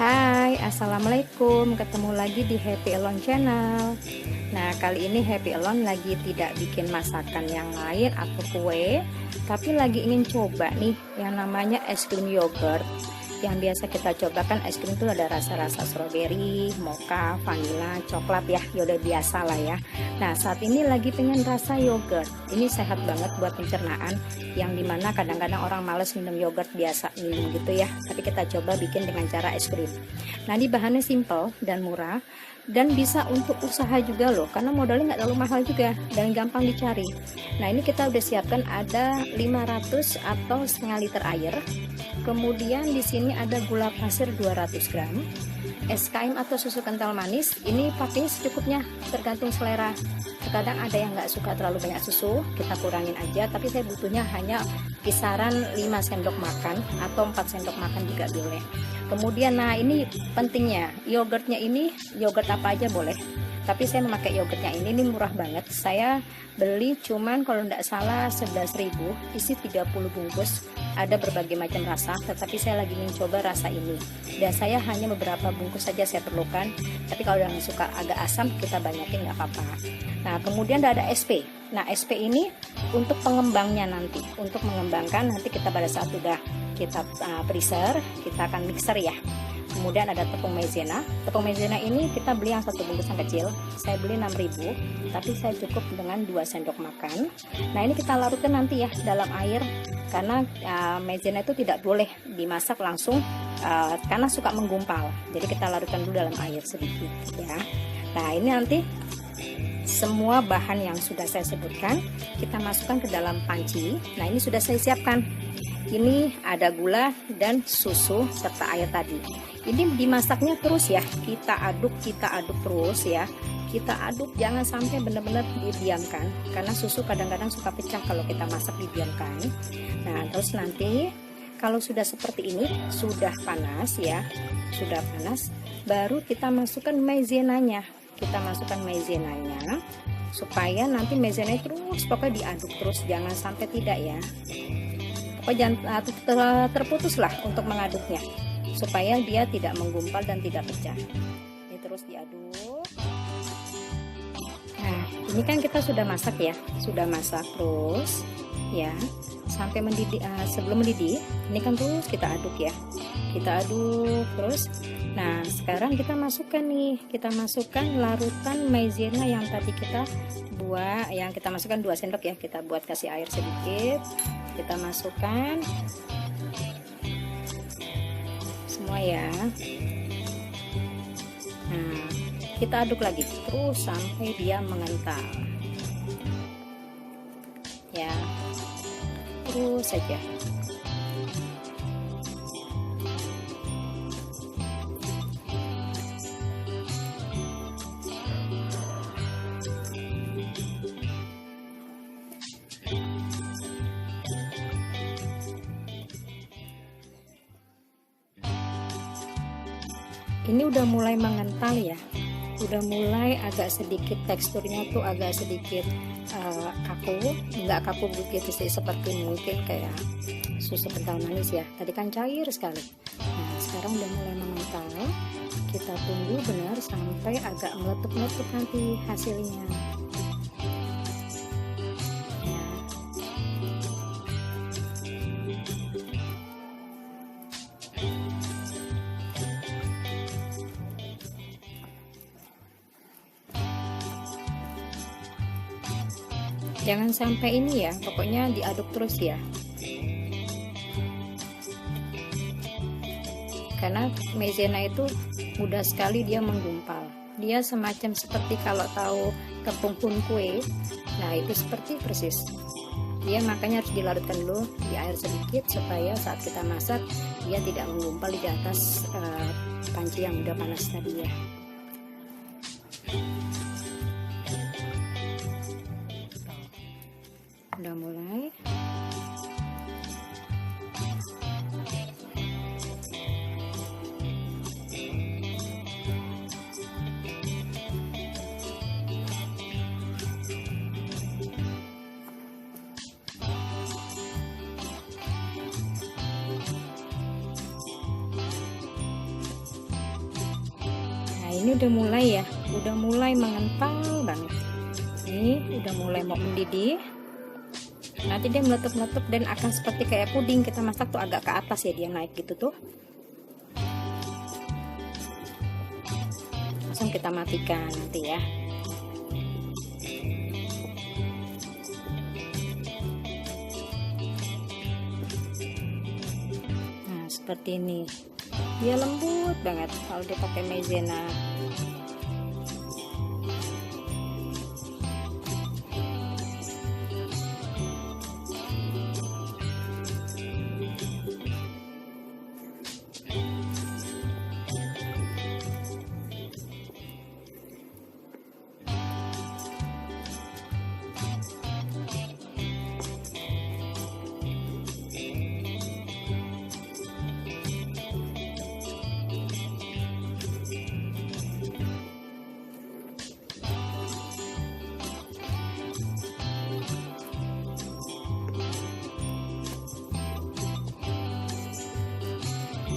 Hai, assalamualaikum. Ketemu lagi di Happy Alone Channel. Nah, kali ini Happy Alone lagi tidak bikin masakan yang lain atau kue, tapi lagi ingin coba nih yang namanya es krim yogurt. Yang biasa kita coba kan es krim itu ada rasa-rasa strawberry, mocha, vanilla, coklat ya. Ya udah biasa lah ya. Nah, saat ini lagi pengen rasa yogurt. Ini sehat banget buat pencernaan, yang dimana kadang-kadang orang males minum yogurt biasa minum gitu ya. Tapi kita coba bikin dengan cara es krim. Nah, ini bahannya simple dan murah, dan bisa untuk usaha juga loh, karena modalnya nggak terlalu mahal juga dan gampang dicari. Nah, ini kita udah siapkan ada 500 atau setengah liter air. Kemudian di sini ada gula pasir 200 gram, es krim atau susu kental manis. Ini pakai secukupnya, tergantung selera. Terkadang ada yang nggak suka terlalu banyak susu, kita kurangin aja. Tapi saya butuhnya hanya kisaran 5 sendok makan atau 4 sendok makan juga boleh. Kemudian, nah ini pentingnya, yogurtnya ini yogurt apa aja boleh. Tapi saya memakai yogurtnya ini murah banget. Saya beli cuman kalau tidak salah 11.000, isi 30 bungkus. Ada berbagai macam rasa, tetapi saya lagi ingin coba rasa ini. Dan saya hanya beberapa bungkus saja saya perlukan. Tapi kalau yang suka agak asam, kita banyakin nggak apa-apa. Nah, kemudian ada SP. Nah, SP ini untuk pengembangnya nanti. Untuk mengembangkan nanti kita pada saat sudah kita freezer, kita akan mixer ya. Kemudian ada tepung maizena. Tepung maizena ini kita beli yang satu bungkus yang kecil. Saya beli 6.000, tapi saya cukup dengan 2 sendok makan. Nah, ini kita larutkan nanti ya dalam air, karena maizena itu tidak boleh dimasak langsung karena suka menggumpal. Jadi kita larutkan dulu dalam air sedikit ya. Nah, ini nanti semua bahan yang sudah saya sebutkan kita masukkan ke dalam panci. Nah, ini sudah saya siapkan. Ini ada gula dan susu serta air tadi. Ini dimasaknya terus ya, kita aduk terus ya. Kita aduk, jangan sampai benar-benar didiamkan, karena susu kadang-kadang suka pecah kalau kita masak didiamkan. Nah, terus nanti kalau sudah seperti ini, sudah panas ya, sudah panas, baru kita masukkan maizenanya. Kita masukkan maizenanya supaya nanti maizena terus pokoknya diaduk terus, jangan sampai tidak ya. Pokoknya jangan terputuslah untuk mengaduknya, supaya dia tidak menggumpal dan tidak pecah. Ini terus diaduk. Nah, ini kan kita sudah masak ya, sudah masak terus ya sampai mendidih. Sebelum mendidih, ini kan terus kita aduk ya, kita aduk terus. Nah, sekarang kita masukkan larutan maizena yang tadi kita buat, yang kita masukkan 2 sendok ya, kita buat kasih air sedikit, kita masukkan semua ya. Nah, kita aduk lagi terus sampai dia mengental ya, terus saja. Ini udah mulai mengental ya, udah mulai agak sedikit teksturnya tuh agak sedikit kaku, nggak kaku begitu sih, seperti mungkin kayak susu kental manis ya, tadi kan cair sekali. Nah, sekarang udah mulai mengental, kita tunggu benar sampai agak meletup-meletup nanti hasilnya. Jangan sampai ini ya, pokoknya diaduk terus ya, karena maizena itu mudah sekali dia menggumpal. Dia semacam seperti kalau tahu tepung kue, nah itu seperti persis dia, makanya harus dilarutkan dulu di air sedikit supaya saat kita masak dia tidak menggumpal di atas panci yang udah panas tadi ya. Udah mulai. ini udah mulai ya, udah mulai mengentang banget. Ini udah mulai mau mendidih. Nanti dia meletup-meletup dan akan seperti kayak puding. Kita masak tuh agak ke atas ya, dia naik gitu tuh. Langsung kita matikan nanti ya. Nah, seperti ini. Dia lembut banget kalau dipakai maizena.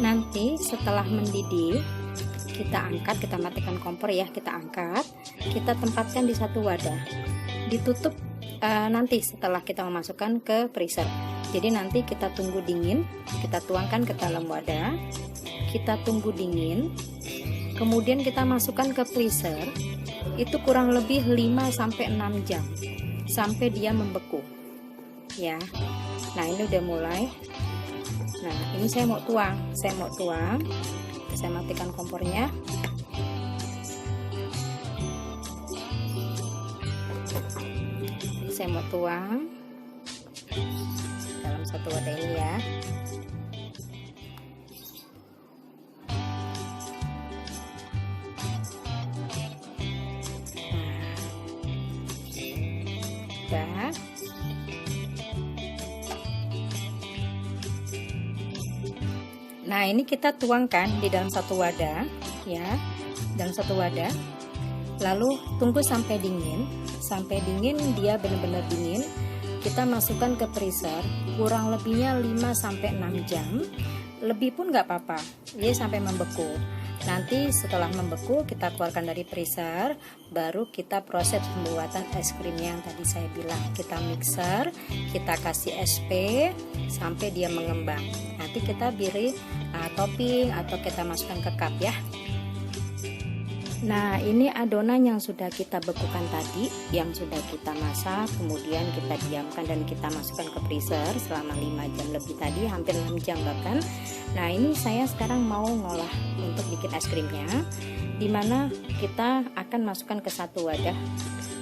Nanti setelah mendidih, kita angkat, kita matikan kompor ya, kita angkat, kita tempatkan di satu wadah, ditutup nanti setelah kita memasukkan ke freezer. Jadi nanti kita tunggu dingin, kita tuangkan ke dalam wadah, kita tunggu dingin, kemudian kita masukkan ke freezer. Itu kurang lebih 5-6 jam sampai dia membeku ya. Nah, ini udah mulai. Nah, ini saya mau tuang, saya matikan kompornya. Saya mau tuang dalam satu wadah ini ya. Nah, udah. Nah, ini kita tuangkan di dalam satu wadah ya, dalam satu wadah. Lalu tunggu sampai dingin. Sampai dingin, dia benar-benar dingin. Kita masukkan ke freezer, kurang lebihnya 5-6 jam. Lebih pun nggak apa-apa, dia sampai membeku. Nanti setelah membeku, kita keluarkan dari freezer, baru kita proses pembuatan es krimnya yang tadi saya bilang. Kita mixer, kita kasih SP sampai dia mengembang. Nanti kita beri topping atau kita masukkan ke cup ya. Nah, ini adonan yang sudah kita bekukan tadi, yang sudah kita masak, kemudian kita diamkan dan kita masukkan ke freezer selama 5 jam lebih tadi, hampir 6 jam bahkan. Nah, ini saya sekarang mau ngolah untuk bikin es krimnya, dimana kita akan masukkan ke satu wadah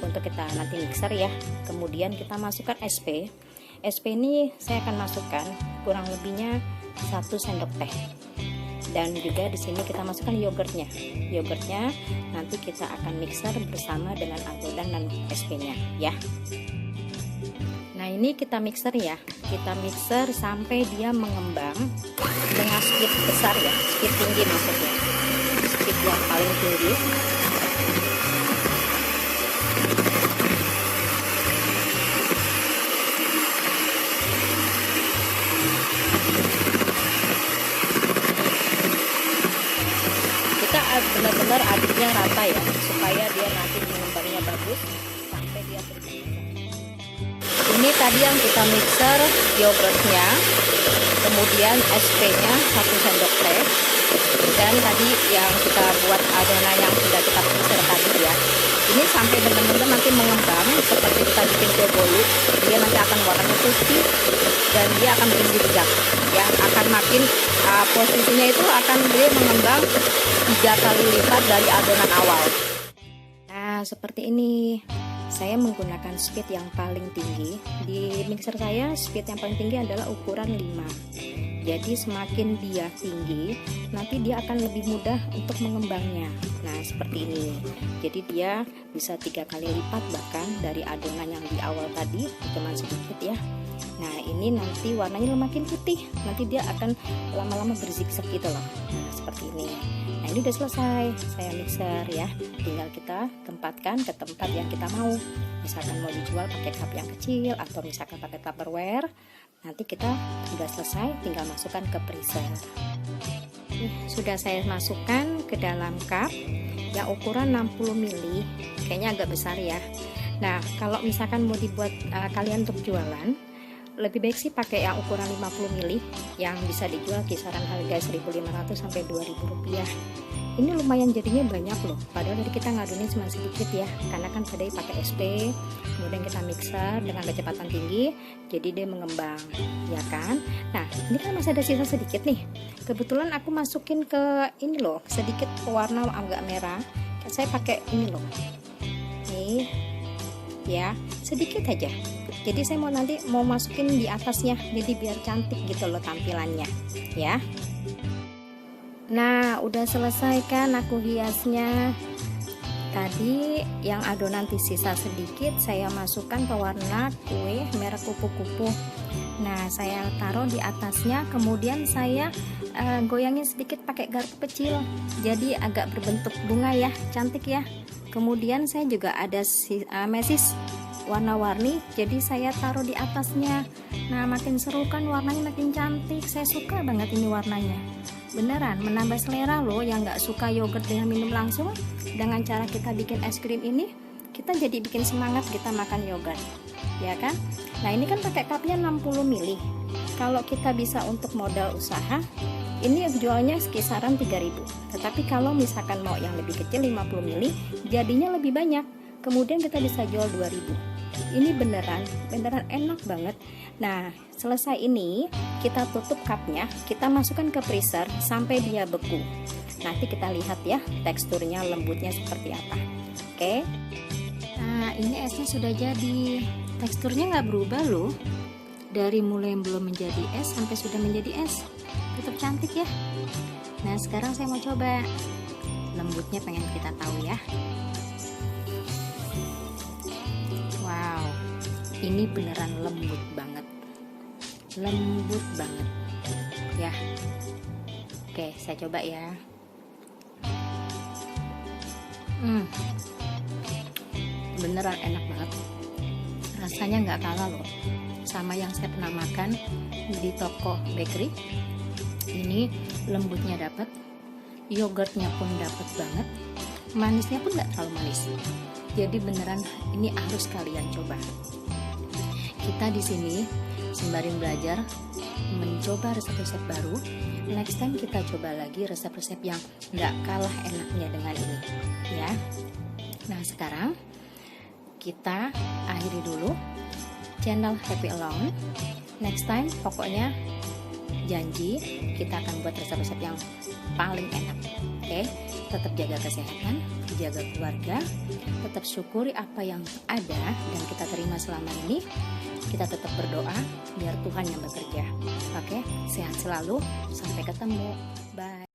untuk kita nanti mixer ya. Kemudian kita masukkan SP. SP ini saya akan masukkan kurang lebihnya 1 sendok teh. Dan juga di sini kita masukkan yogurtnya. Yogurtnya nanti kita akan mixer bersama dengan adonan dan SP-nya ya. Nah, ini kita mixer ya. Kita mixer sampai dia mengembang dengan speed besar ya, speed tinggi maksudnya. Speed yang paling tinggi. Benar-benar aduknya rata ya, supaya dia nanti mengembangnya bagus sampai dia bersih. Ini tadi yang kita mixer yogurtnya, kemudian SP-nya 1 sendok teh, dan tadi yang kita buat adonan yang sudah kita mixer tadi ya. Ini sampai benar-benar nanti mengembang seperti kita bikin kue bolu. Dia nanti akan warnanya putih dan dia akan berjejak ya, akan makin posisinya itu akan dia mengembang 3 kali lipat dari adonan awal. Nah, seperti ini. Saya menggunakan speed yang paling tinggi. Di mixer saya speed yang paling tinggi adalah ukuran 5. Jadi semakin dia tinggi, nanti dia akan lebih mudah untuk mengembangnya. Nah, seperti ini. Jadi dia bisa 3 kali lipat bahkan dari adonan yang di awal tadi, cuma sedikit ya. Nah, ini nanti warnanya makin putih. Nanti dia akan lama-lama berzigzag gitu loh. Nah, seperti ini. Nah, ini udah selesai. Saya mixer ya. Tinggal kita tempatkan ke tempat yang kita mau. Misalkan mau dijual pakai cup yang kecil atau misalkan pakai Tupperware. Nanti kita udah selesai, tinggal masukkan ke freezer. Sudah saya masukkan ke dalam cup yang ukuran 60 ml, kayaknya agak besar ya. Nah, kalau misalkan mau dibuat kalian untuk jualan, lebih baik sih pakai yang ukuran 50 ml yang bisa dijual kisaran harga 1.500 sampai 2.000 rupiah. Ini lumayan jadinya banyak loh, padahal dari kita ngadunin cuma sedikit ya, karena kan tadi pakai SP, kemudian kita mixer dengan kecepatan tinggi, jadi dia mengembang, ya kan. Nah, ini kan masih ada sisa sedikit nih, kebetulan aku masukin ke ini loh, sedikit warna agak merah, saya pakai ini loh, nih ya, sedikit aja. Jadi saya nanti mau masukin di atasnya, jadi biar cantik gitu loh tampilannya ya. Nah, udah selesai kan aku hiasnya. Tadi yang adonan sisa sedikit saya masukkan ke warna kue merah kupu-kupu. Nah, saya taruh di atasnya, kemudian saya goyangin sedikit pakai garpu kecil. Jadi agak berbentuk bunga ya, cantik ya. Kemudian saya juga ada mesis warna-warni, jadi saya taruh di atasnya. Nah, makin seru kan, warnanya makin cantik. Saya suka banget ini warnanya. Beneran menambah selera loh yang nggak suka yogurt dengan minum langsung. Dengan cara kita bikin es krim ini, kita jadi bikin semangat kita makan yogurt, ya kan. Nah, ini kan pakai cupnya 60 ml. Kalau kita bisa untuk modal usaha, ini jualnya kisaran 3.000. Tetapi kalau misalkan mau yang lebih kecil 50 ml, jadinya lebih banyak. Kemudian kita bisa jual 2.000. Ini beneran enak banget. Nah, selesai ini kita tutup cupnya, kita masukkan ke freezer sampai dia beku. Nanti kita lihat ya teksturnya lembutnya seperti apa. Oke. Nah, ini esnya sudah jadi. Teksturnya nggak berubah loh, dari mulai yang belum menjadi es sampai sudah menjadi es, tetap cantik ya. Nah, sekarang saya mau coba. Lembutnya pengen kita tahu ya. Wow, ini beneran lembut banget ya. Oke, saya coba ya. Beneran enak banget, rasanya nggak kalah loh sama yang saya pernah makan di toko bakery. Ini lembutnya dapat, yogurtnya pun dapat banget, manisnya pun nggak terlalu manis. Jadi beneran ini harus kalian coba. Kita di sini sembari belajar mencoba resep-resep baru. Next time kita coba lagi resep-resep yang nggak kalah enaknya dengan ini ya. Nah, sekarang kita akhiri dulu channel Happy Alone. Next time pokoknya janji kita akan buat resep-resep yang paling enak. Oke, tetap jaga kesehatan, jaga keluarga, tetap syukuri apa yang ada dan kita terima selama ini. Kita tetap berdoa biar Tuhan yang bekerja. Oke, sehat selalu, sampai ketemu, bye.